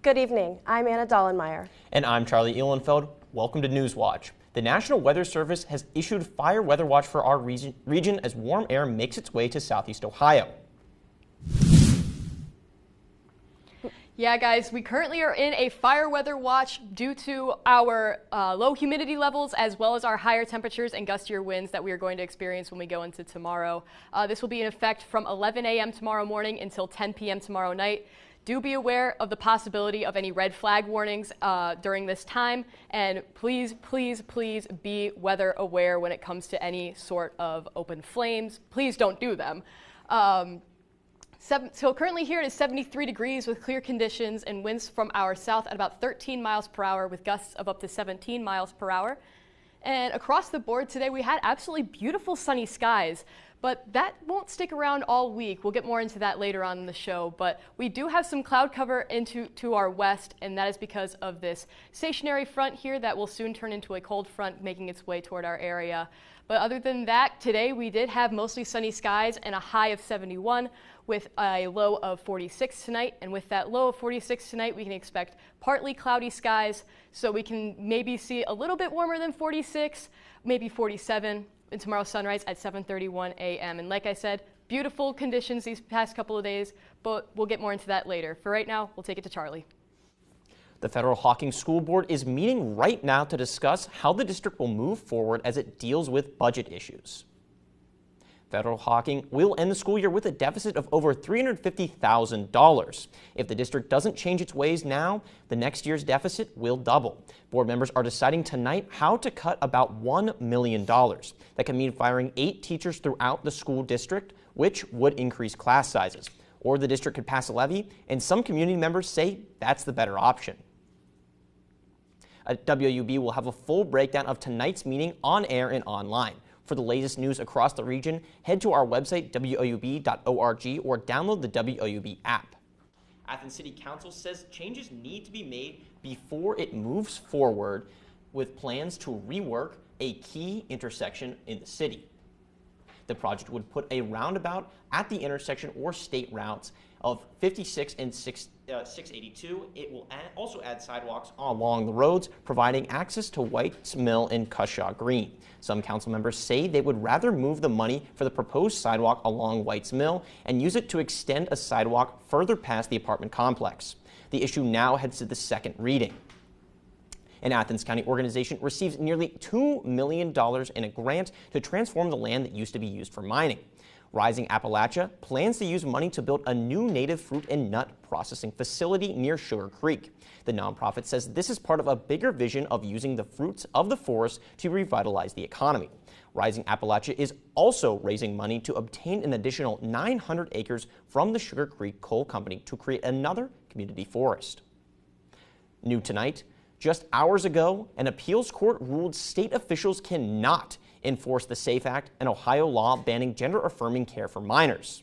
Good evening. I'm Anna Dollenmeyer. And I'm Charlie Ehlenfeld. Welcome to Newswatch. The National Weather Service has issued fire weather watch for our region as warm air makes its way to southeast Ohio. Yeah, guys, we currently are in a fire weather watch due to our low humidity levels as well as our higher temperatures and gustier winds that we are going to experience when we go into tomorrow. This will be in effect from 11 a.m. tomorrow morning until 10 p.m. tomorrow night. Do be aware of the possibility of any red flag warnings during this time, and please, please, please be weather aware when it comes to any sort of open flames. Please don't do them. So currently here it is 73 degrees with clear conditions and winds from our south at about 13 miles per hour with gusts of up to 17 miles per hour. And across the board today we had absolutely beautiful sunny skies, but that won't stick around all week. We'll get more into that later on in the show, but we do have some cloud cover to our west, and that is because of this stationary front here that will soon turn into a cold front making its way toward our area. But other than that, today we did have mostly sunny skies and a high of 71 with a low of 46 tonight. And with that low of 46 tonight, we can expect partly cloudy skies. So we can maybe see a little bit warmer than 46, maybe 47 in tomorrow's sunrise at 7:31 a.m. And like I said, beautiful conditions these past couple of days, but we'll get more into that later. For right now, we'll take it to Charlie. The Federal Hawking School Board is meeting right now to discuss how the district will move forward as it deals with budget issues. Federal Hawking will end the school year with a deficit of over $350,000. If the district doesn't change its ways now, the next year's deficit will double. Board members are deciding tonight how to cut about $1 million. That can mean firing 8 teachers throughout the school district, which would increase class sizes. Or the district could pass a levy, and some community members say that's the better option. WOUB will have a full breakdown of tonight's meeting on air and online. For the latest news across the region, head to our website, woub.org, or download the WOUB app. Athens City Council says changes need to be made before it moves forward with plans to rework a key intersection in the city. The project would put a roundabout at the intersection or state routes of 56 and 682. It will also add sidewalks along the roads, providing access to White's Mill and Cushaw Green. Some council members say they would rather move the money for the proposed sidewalk along White's Mill and use it to extend a sidewalk further past the apartment complex. The issue now heads to the second reading. An Athens County organization receives nearly $2 million in a grant to transform the land that used to be used for mining. Rising Appalachia plans to use money to build a new native fruit and nut processing facility near Sugar Creek. The nonprofit says this is part of a bigger vision of using the fruits of the forest to revitalize the economy. Rising Appalachia is also raising money to obtain an additional 900 acres from the Sugar Creek Coal Company to create another community forest. New tonight, just hours ago, an appeals court ruled state officials cannot enforce the SAFE Act, an Ohio law banning gender-affirming care for minors.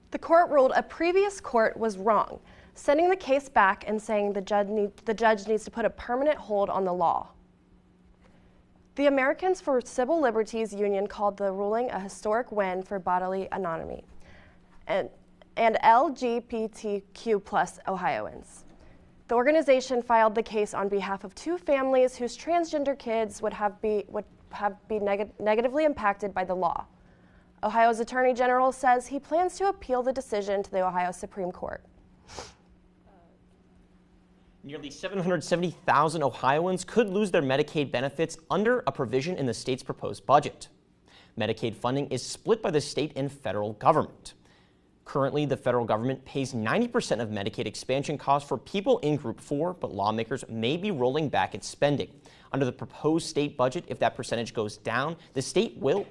The court ruled a previous court was wrong, sending the case back and saying the judge needs to put a permanent hold on the law. The Americans for Civil Liberties Union called the ruling a historic win for bodily autonomy and LGBTQ+ Ohioans. The organization filed the case on behalf of 2 families whose transgender kids would have been negatively impacted by the law. Ohio's Attorney General says he plans to appeal the decision to the Ohio Supreme Court. Nearly 770,000 Ohioans could lose their Medicaid benefits under a provision in the state's proposed budget. Medicaid funding is split by the state and federal government. Currently, the federal government pays 90% of Medicaid expansion costs for people in Group 4, but lawmakers may be rolling back its spending. Under the proposed state budget, if that percentage goes down, the state will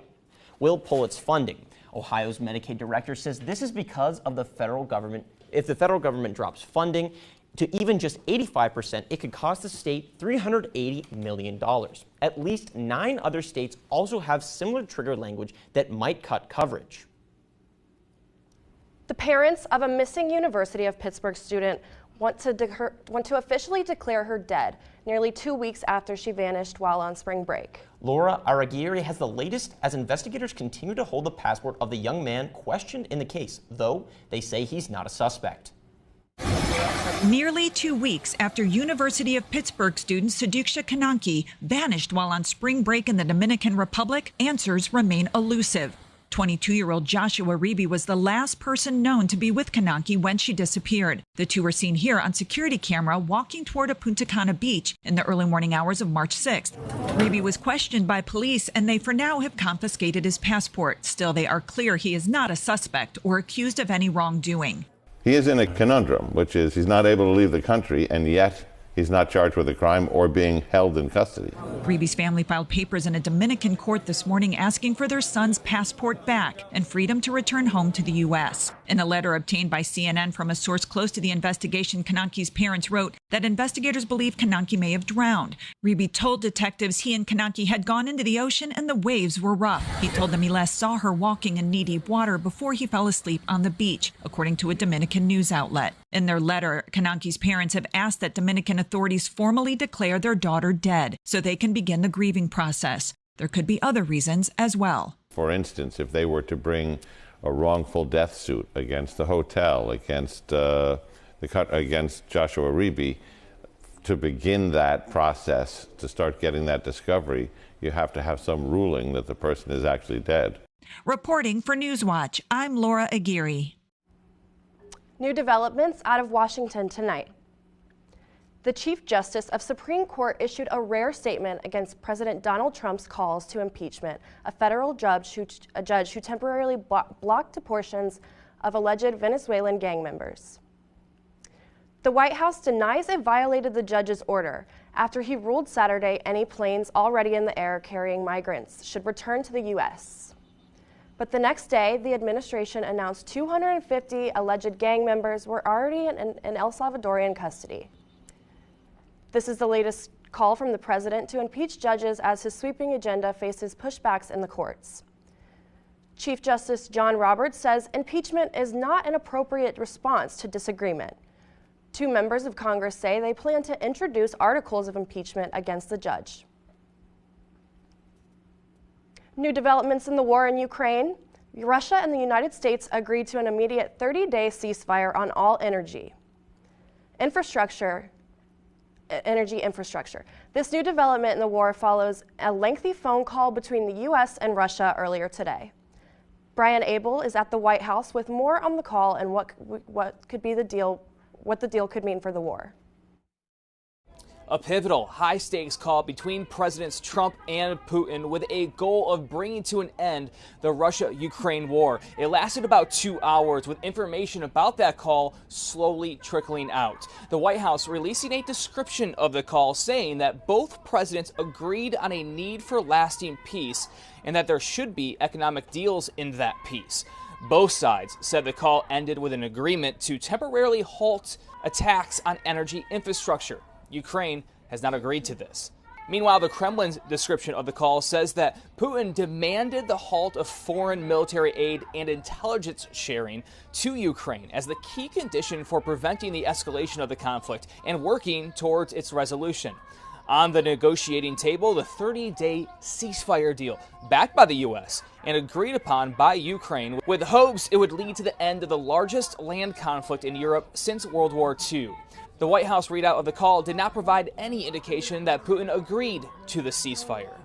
pull its funding. Ohio's Medicaid director says this is because of the federal government. If the federal government drops funding to even just 85%, it could cost the state $380 million. At least 9 other states also have similar trigger language that might cut coverage. The parents of a missing University of Pittsburgh student want to officially declare her dead nearly 2 weeks after she vanished while on spring break. Laura Araguirre has the latest as investigators continue to hold the passport of the young man questioned in the case, though they say he's not a suspect. Nearly 2 weeks after University of Pittsburgh student Sadiksha Kananki vanished while on spring break in the Dominican Republic, answers remain elusive. 22-year-old Joshua Reeby was the last person known to be with Kananki when she disappeared. The two were seen here on security camera walking toward a Punta Cana beach in the early morning hours of March 6th. Reeby was questioned by police, and they for now have confiscated his passport. Still, they are clear he is not a suspect or accused of any wrongdoing. He is in a conundrum, which is he's not able to leave the country, and yet he's not charged with a crime or being held in custody. Reeby's family filed papers in a Dominican court this morning asking for their son's passport back and freedom to return home to the U.S. In a letter obtained by CNN from a source close to the investigation, Kananki's parents wrote that investigators believe Kananki may have drowned. Reeby told detectives he and Kananki had gone into the ocean and the waves were rough. He told them he last saw her walking in knee-deep water before he fell asleep on the beach, according to a Dominican news outlet. In their letter, Kananki's parents have asked that Dominican authorities formally declare their daughter dead so they can begin the grieving process. There could be other reasons as well. For instance, if they were to bring a wrongful death suit against the hotel, against Joshua Reeby, to begin that process, to start getting that discovery, you have to have some ruling that the person is actually dead. Reporting for Newswatch, I'm Laura Aguirre. New developments out of Washington tonight. The Chief Justice of Supreme Court issued a rare statement against President Donald Trump's calls to impeachment a federal judge who temporarily blocked portions of alleged Venezuelan gang members. The White House denies it violated the judge's order after he ruled Saturday any planes already in the air carrying migrants should return to the U.S. But the next day, the administration announced 250 alleged gang members were already in El Salvadorian custody. This is the latest call from the president to impeach judges as his sweeping agenda faces pushbacks in the courts. Chief Justice John Roberts says impeachment is not an appropriate response to disagreement. Two members of Congress say they plan to introduce articles of impeachment against the judge. New developments in the war in Ukraine. Russia and the United States agreed to an immediate 30-day ceasefire on all energy infrastructure. This new development in the war follows a lengthy phone call between the U.S. and Russia earlier today. Brian Abel is at the White House with more on the call and what the deal could mean for the war. A pivotal, high-stakes call between Presidents Trump and Putin with a goal of bringing to an end the Russia-Ukraine war. It lasted about 2 hours with information about that call slowly trickling out. The White House releasing a description of the call saying that both presidents agreed on a need for lasting peace and that there should be economic deals in that peace. Both sides said the call ended with an agreement to temporarily halt attacks on energy infrastructure. Ukraine has not agreed to this. Meanwhile, the Kremlin's description of the call says that Putin demanded the halt of foreign military aid and intelligence sharing to Ukraine as the key condition for preventing the escalation of the conflict and working towards its resolution. On the negotiating table, the 30-day ceasefire deal backed by the U.S. and agreed upon by Ukraine with hopes it would lead to the end of the largest land conflict in Europe since World War II. The White House readout of the call did not provide any indication that Putin agreed to the ceasefire.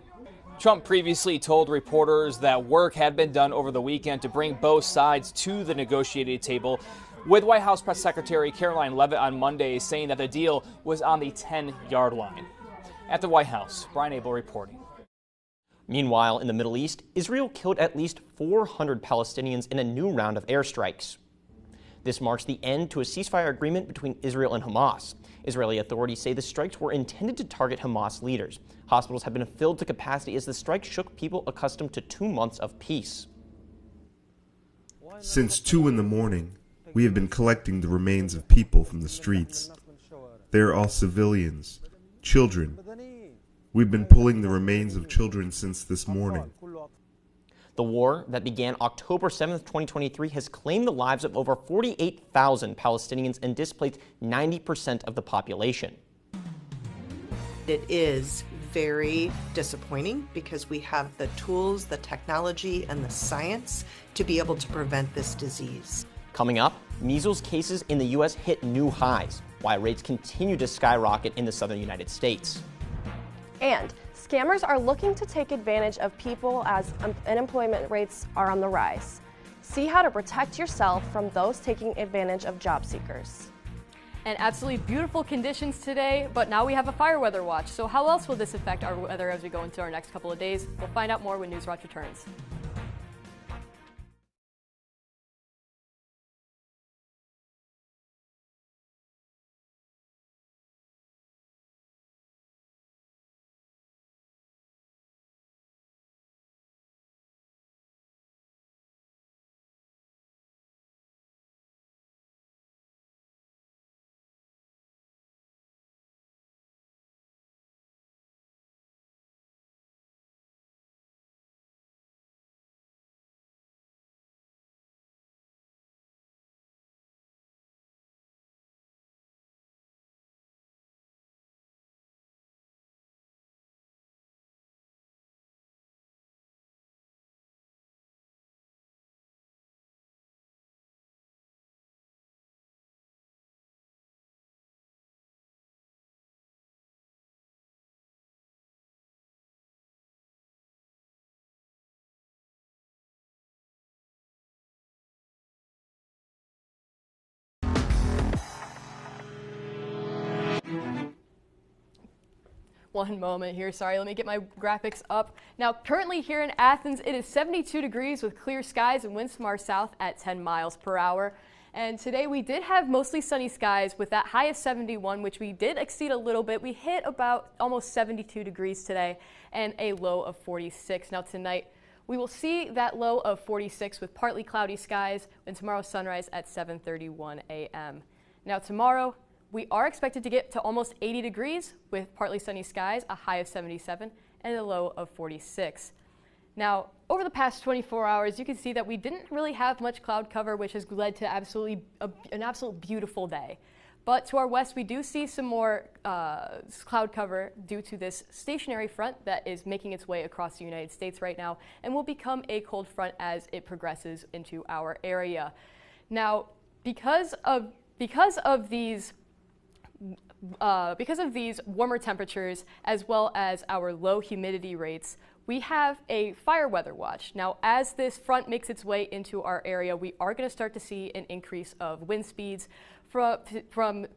Trump previously told reporters that work had been done over the weekend to bring both sides to the negotiated table, with White House Press Secretary Caroline Leavitt on Monday saying that the deal was on the 10-yard line. At the White House, Brian Abel reporting. Meanwhile, in the Middle East, Israel killed at least 400 Palestinians in a new round of airstrikes. This marks the end to a ceasefire agreement between Israel and Hamas. Israeli authorities say the strikes were intended to target Hamas leaders. Hospitals have been filled to capacity as the strike shook people accustomed to 2 months of peace. Since 2 in the morning, we have been collecting the remains of people from the streets. They are all civilians, children. We've been pulling the remains of children since this morning. The war that began October 7th, 2023 has claimed the lives of over 48,000 Palestinians and displaced 90% of the population. It is very disappointing because we have the tools, the technology, and the science to be able to prevent this disease. Coming up, measles cases in the U.S. hit new highs. while rates continue to skyrocket in the southern United States. And scammers are looking to take advantage of people as unemployment rates are on the rise. See how to protect yourself from those taking advantage of job seekers. And absolutely beautiful conditions today, but now we have a fire weather watch. So how else will this affect our weather as we go into our next couple of days? We'll find out more when Newswatch returns. One moment here, sorry, let me get my graphics up. Now, currently here in Athens, it is 72 degrees with clear skies and winds from our south at 10 miles per hour. And today we did have mostly sunny skies with that high of 71, which we did exceed a little bit. We hit about almost 72 degrees today and a low of 46. Now tonight, we will see that low of 46 with partly cloudy skies and tomorrow's sunrise at 7:31 a.m. Now tomorrow, we are expected to get to almost 80 degrees with partly sunny skies, a high of 77, and a low of 46. Now, over the past 24 hours, you can see that we didn't really have much cloud cover, which has led to an absolute beautiful day. But to our west, we do see some more cloud cover due to this stationary front that is making its way across the United States right now and will become a cold front as it progresses into our area. Now, because of these warmer temperatures as well as our low humidity rates, we have a fire weather watch. Now, as this front makes its way into our area, we are going to start to see an increase of wind speeds from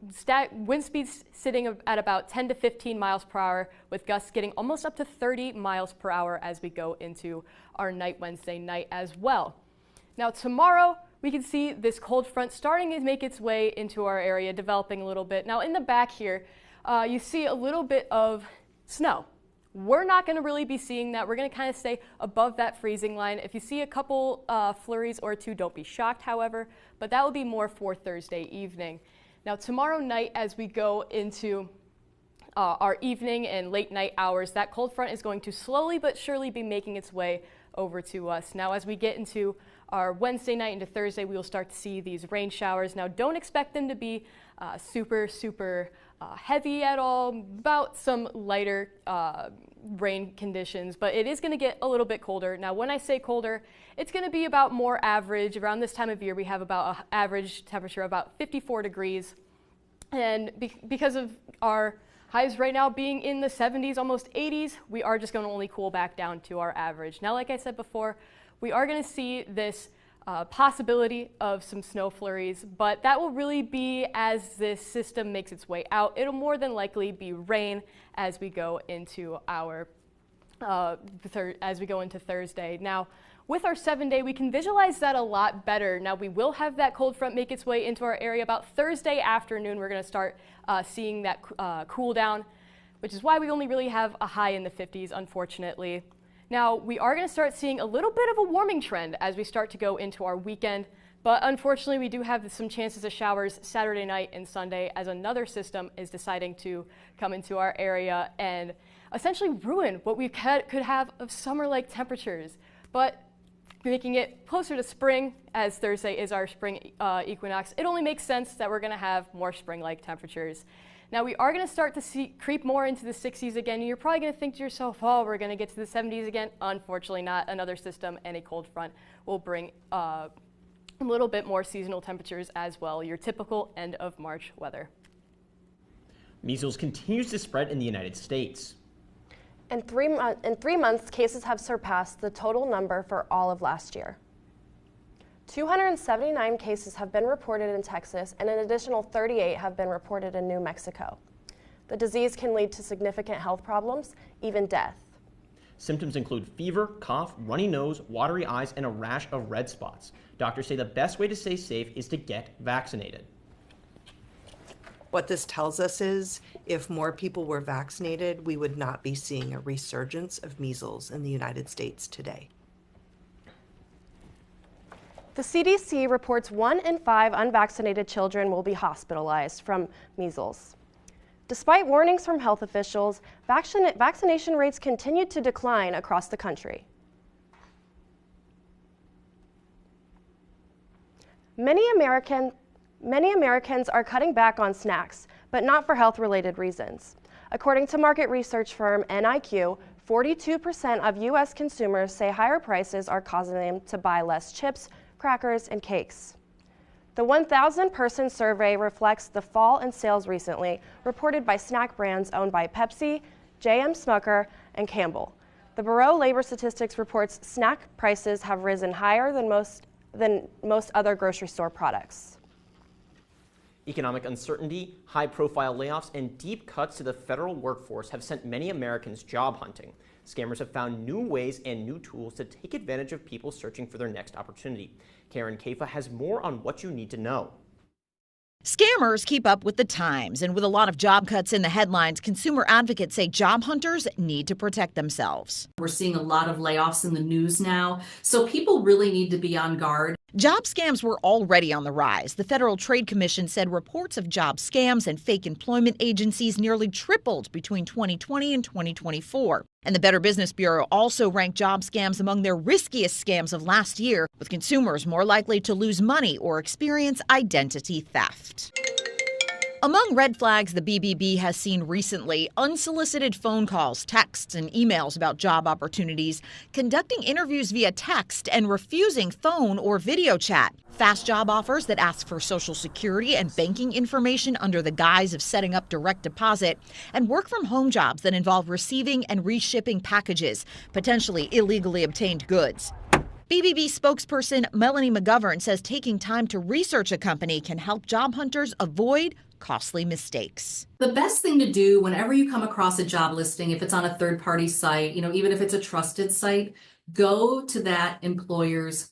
wind speeds sitting at about 10 to 15 miles per hour, with gusts getting almost up to 30 miles per hour as we go into our night Wednesday night as well. Now, tomorrow, we can see this cold front starting to make its way into our area, developing a little bit. Now in the back here, you see a little bit of snow. We're not going to really be seeing that. We're going to kind of stay above that freezing line. If you see a couple flurries or two, don't be shocked, however, but that will be more for Thursday evening. Now tomorrow night, as we go into our evening and late night hours, that cold front is going to slowly but surely be making its way over to us. Now as we get into our Wednesday night into Thursday, we will start to see these rain showers. Now, don't expect them to be super heavy at all, about some lighter rain conditions, but it is going to get a little bit colder. Now, when I say colder, it's going to be about more average. Around this time of year, we have about an average temperature of about 54 degrees. And because of our highs right now being in the 70s, almost 80s, we are just going to only cool back down to our average. Now, like I said before, we are going to see this possibility of some snow flurries, but that will really be as this system makes its way out. It'll more than likely be rain as we go into our Thursday. Now, with our 7-day, we can visualize that a lot better. Now, we will have that cold front make its way into our area about Thursday afternoon. We're going to start seeing that cool down, which is why we only really have a high in the 50s, unfortunately. Now, we are going to start seeing a little bit of a warming trend as we start to go into our weekend, but unfortunately we do have some chances of showers Saturday night and Sunday as another system is deciding to come into our area and essentially ruin what we could have of summer-like temperatures, but making it closer to spring, as Thursday is our spring equinox. It only makes sense that we're going to have more spring-like temperatures. Now, we are going to start to creep more into the 60s again. You're probably going to think to yourself, oh, we're going to get to the 70s again. Unfortunately not. Another system and a cold front will bring a little bit more seasonal temperatures as well, your typical end of March weather. Measles continues to spread in the United States. In 3 months, cases have surpassed the total number for all of last year. 279 cases have been reported in Texas, and an additional 38 have been reported in New Mexico. The disease can lead to significant health problems, even death. Symptoms include fever, cough, runny nose, watery eyes, and a rash of red spots. Doctors say the best way to stay safe is to get vaccinated. What this tells us is if more people were vaccinated, we would not be seeing a resurgence of measles in the United States today. The CDC reports 1 in 5 unvaccinated children will be hospitalized from measles. Despite warnings from health officials, vaccination rates continued to decline across the country. Many Americans are cutting back on snacks, but not for health-related reasons. According to market research firm NIQ, 42% of U.S. consumers say higher prices are causing them to buy less chips, crackers, and cakes. The 1,000-person survey reflects the fall in sales recently, reported by snack brands owned by Pepsi, J.M. Smucker, and Campbell. The Bureau of Labor Statistics reports snack prices have risen higher than most other grocery store products. Economic uncertainty, high-profile layoffs, and deep cuts to the federal workforce have sent many Americans job hunting. Scammers have found new ways and new tools to take advantage of people searching for their next opportunity. Karen Kafa has more on what you need to know. Scammers keep up with the times, and with a lot of job cuts in the headlines, consumer advocates say job hunters need to protect themselves. We're seeing a lot of layoffs in the news now, so people really need to be on guard. Job scams were already on the rise. The Federal Trade Commission said reports of job scams and fake employment agencies nearly tripled between 2020 and 2024. And the Better Business Bureau also ranked job scams among their riskiest scams of last year, with consumers more likely to lose money or experience identity theft. Among red flags the BBB has seen recently, unsolicited phone calls, texts, and emails about job opportunities, conducting interviews via text, and refusing phone or video chat. Fast job offers that ask for Social Security and banking information under the guise of setting up direct deposit, and work-from-home jobs that involve receiving and reshipping packages, potentially illegally obtained goods. BBB spokesperson Melanie McGovern says taking time to research a company can help job hunters avoid costly mistakes. The best thing to do whenever you come across a job listing, if it's on a third-party site, even if it's a trusted site, go to that employer's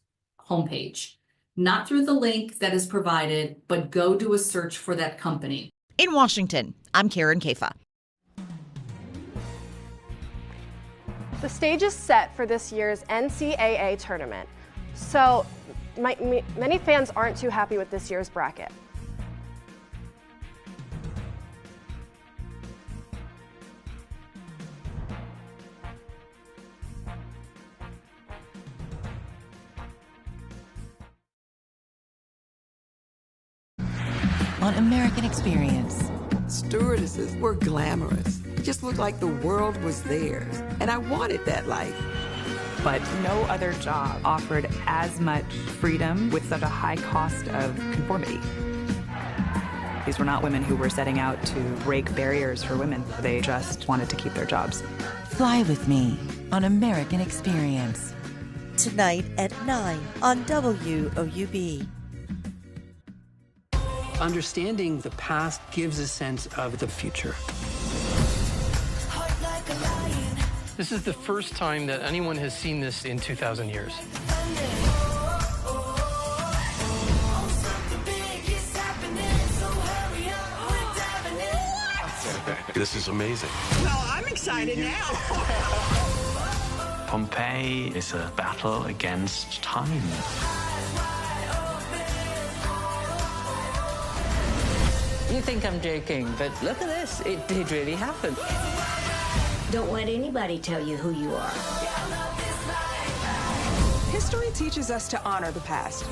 homepage. Not through the link that is provided, but go do a search for that company. In Washington, I'm Karen Kafa. The stage is set for this year's NCAA tournament, so many fans aren't too happy with this year's bracket. On American Experience. Stewardesses were glamorous. It just looked like the world was theirs. And I wanted that life. But no other job offered as much freedom with such a high cost of conformity. These were not women who were setting out to break barriers for women. They just wanted to keep their jobs. Fly with me on American Experience. Tonight at 9 on WOUB. Understanding the past gives a sense of the future. This is the first time that anyone has seen this in 2,000 years. This is amazing. Well, I'm excited now. Pompeii is a battle against time. You think I'm joking, but look at this. It did really happen. Don't let anybody tell you who you are. History teaches us to honor the past.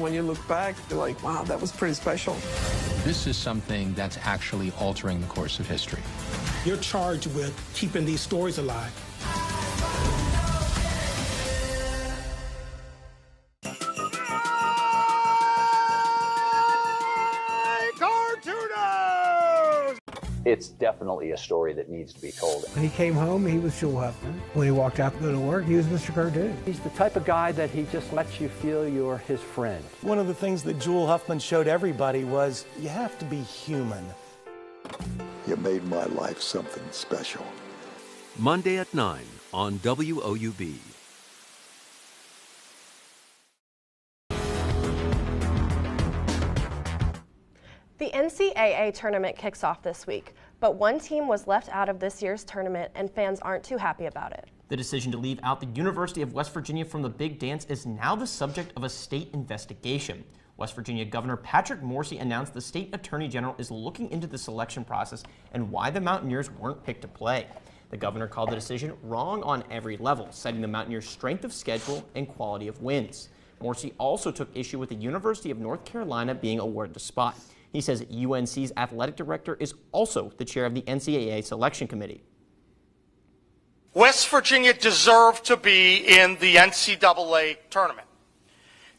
When you look back, you're like, wow, that was pretty special. This is something that's actually altering the course of history. You're charged with keeping these stories alive. It's definitely a story that needs to be told. When he came home, he was Jewel Huffman. When he walked out to go to work, he was Mr. Cartoon. He's the type of guy that he just lets you feel you're his friend. One of the things that Jewel Huffman showed everybody was you have to be human. You made my life something special. Monday at 9 on WOUB. The NCAA tournament kicks off this week, but one team was left out of this year's tournament and fans aren't too happy about it. The decision to leave out the University of West Virginia from the big dance is now the subject of a state investigation. West Virginia Governor Patrick Morrisey announced the state attorney general is looking into the selection process and why the Mountaineers weren't picked to play. The governor called the decision wrong on every level, citing the Mountaineers' strength of schedule and quality of wins. Morrisey also took issue with the University of North Carolina being awarded the spot. He says UNC's athletic director is also the chair of the NCAA selection committee. West Virginia deserved to be in the NCAA tournament.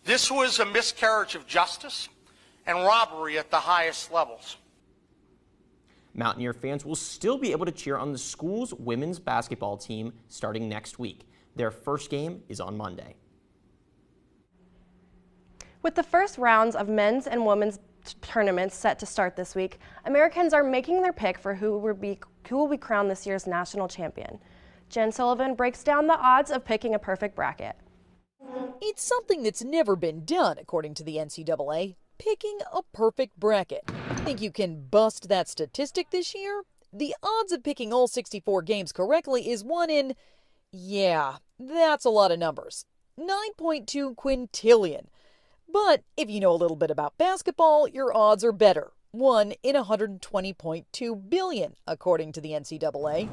This was a miscarriage of justice and robbery at the highest levels. Mountaineer fans will still be able to cheer on the school's women's basketball team starting next week. Their first game is on Monday. With the first rounds of men's and women's tournaments set to start this week, Americans are making their pick for who will be crowned this year's national champion. Jen Sullivan breaks down the odds of picking a perfect bracket. It's something that's never been done, according to the NCAA, picking a perfect bracket. Think you can bust that statistic this year? The odds of picking all 64 games correctly is 1 in, yeah, that's a lot of numbers, 9.2 quintillion. But if you know a little bit about basketball, your odds are better. 1 in 120.2 billion, according to the NCAA.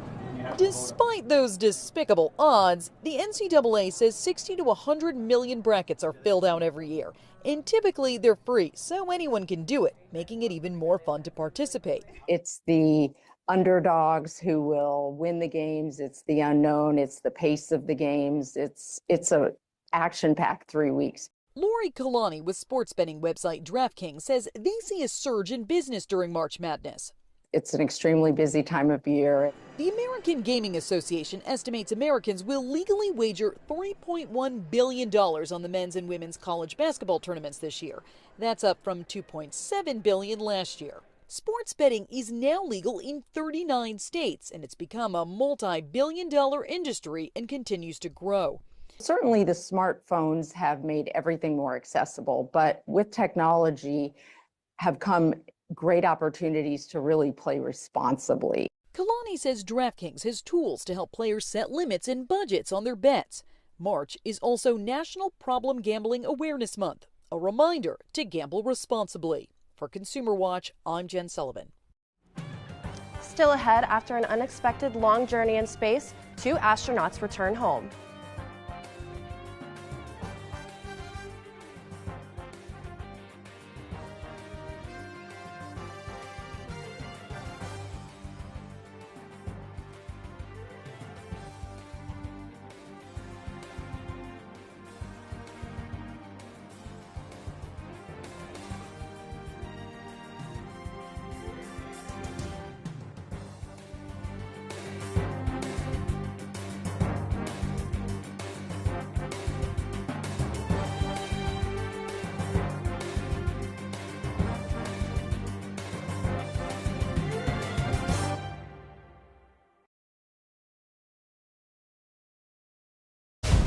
Despite those despicable odds, the NCAA says 60 to 100 million brackets are filled out every year. And typically they're free, so anyone can do it, making it even more fun to participate. It's the underdogs who will win the games. It's the unknown. It's the pace of the games. It's a action-packed 3 weeks. Lori Kalani with sports betting website DraftKings says they see a surge in business during March Madness. It's an extremely busy time of year. The American Gaming Association estimates Americans will legally wager $3.1 billion on the men's and women's college basketball tournaments this year. That's up from $2.7 billion last year. Sports betting is now legal in 39 states, and it's become a multi-billion-dollar industry and continues to grow. Certainly the smartphones have made everything more accessible, but with technology have come great opportunities to really play responsibly. Kalani says DraftKings has tools to help players set limits and budgets on their bets. March is also National Problem Gambling Awareness Month, a reminder to gamble responsibly. For Consumer Watch, I'm Jen Sullivan. Still ahead, after an unexpected long journey in space, 2 astronauts return home.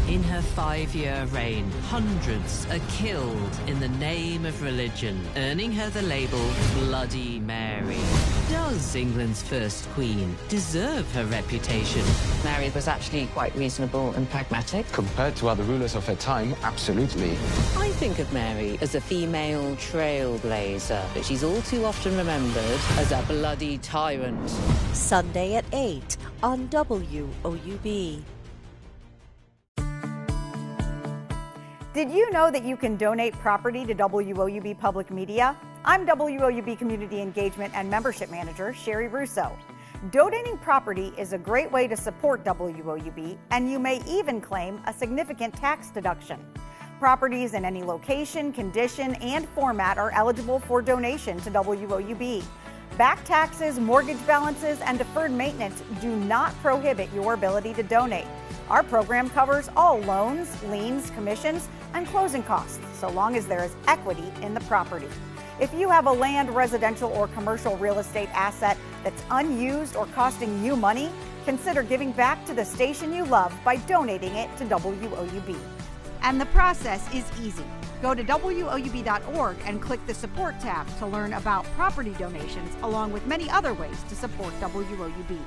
In her 5-year reign, hundreds are killed in the name of religion, earning her the label Bloody Mary. Does England's first queen deserve her reputation? Mary was actually quite reasonable and pragmatic. Compared to other rulers of her time, absolutely. I think of Mary as a female trailblazer, but she's all too often remembered as a bloody tyrant. Sunday at 8 on WOUB. Did you know that you can donate property to WOUB Public Media? I'm WOUB Community Engagement and Membership Manager, Sherry Russo. Donating property is a great way to support WOUB, and you may even claim a significant tax deduction. Properties in any location, condition, and format are eligible for donation to WOUB. Back taxes, mortgage balances, and deferred maintenance do not prohibit your ability to donate. Our program covers all loans, liens, commissions, and closing costs, so long as there is equity in the property. If you have a land, residential, or commercial real estate asset that's unused or costing you money, consider giving back to the station you love by donating it to WOUB. And the process is easy. Go to WOUB.org and click the Support tab to learn about property donations, along with many other ways to support WOUB.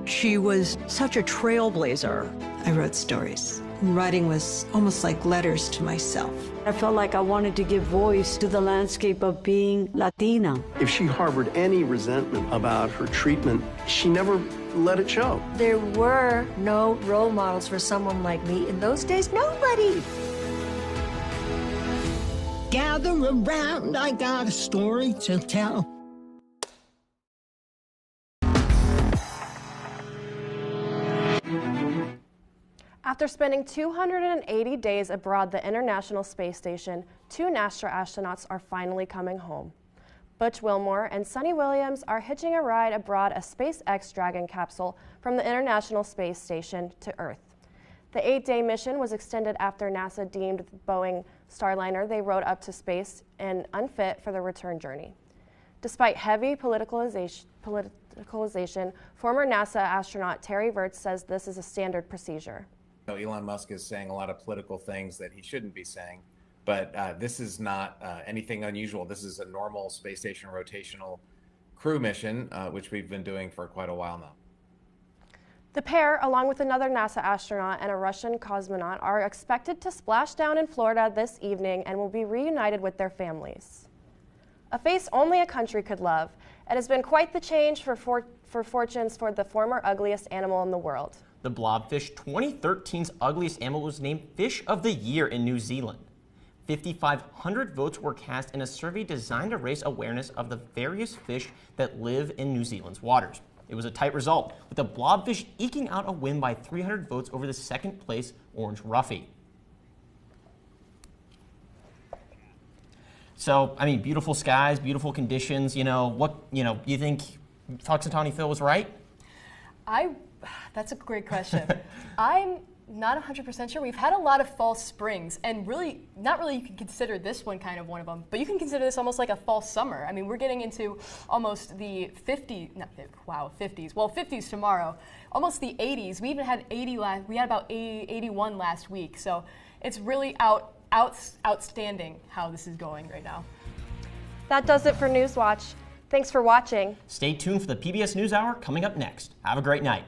She was such a trailblazer. I wrote stories. Writing was almost like letters to myself. I felt like I wanted to give voice to the landscape of being Latina. If she harbored any resentment about her treatment, she never let it show. There were no role models for someone like me. In those days, nobody. Gather around, I got a story to tell. After spending 280 days aboard the International Space Station, 2 NASA astronauts are finally coming home. Butch Wilmore and Sunny Williams are hitching a ride aboard a SpaceX Dragon capsule from the International Space Station to Earth. The 8-day mission was extended after NASA deemed the Boeing Starliner they rode up to space and unfit for the return journey. Despite heavy politicalization, former NASA astronaut Terry Virts says this is a standard procedure. Elon Musk is saying a lot of political things that he shouldn't be saying, but this is not anything unusual. This is a normal space station rotational crew mission, which we've been doing for quite a while now. The pair, along with another NASA astronaut and a Russian cosmonaut, are expected to splash down in Florida this evening and will be reunited with their families. A face only a country could love. It has been quite the change for fortunes for the former ugliest animal in the world. The blobfish 2013's ugliest animal was named Fish of the Year in New Zealand. 5,500 votes were cast in a survey designed to raise awareness of the various fish that live in New Zealand's waters. It was a tight result, with the blobfish eking out a win by 300 votes over the second place orange roughy. So, I mean, beautiful skies, beautiful conditions. You think Tuxantawny Phil was right? That's a great question. I'm not 100% sure. We've had a lot of false springs, and really, not really you can consider this one kind of one of them, but you can consider this almost like a false summer. I mean, we're getting into almost the 50s, well, 50s tomorrow, almost the 80s. We even had we had about 81 last week, so it's really outstanding how this is going right now. That does it for Newswatch. Thanks for watching. Stay tuned for the PBS NewsHour coming up next. Have a great night.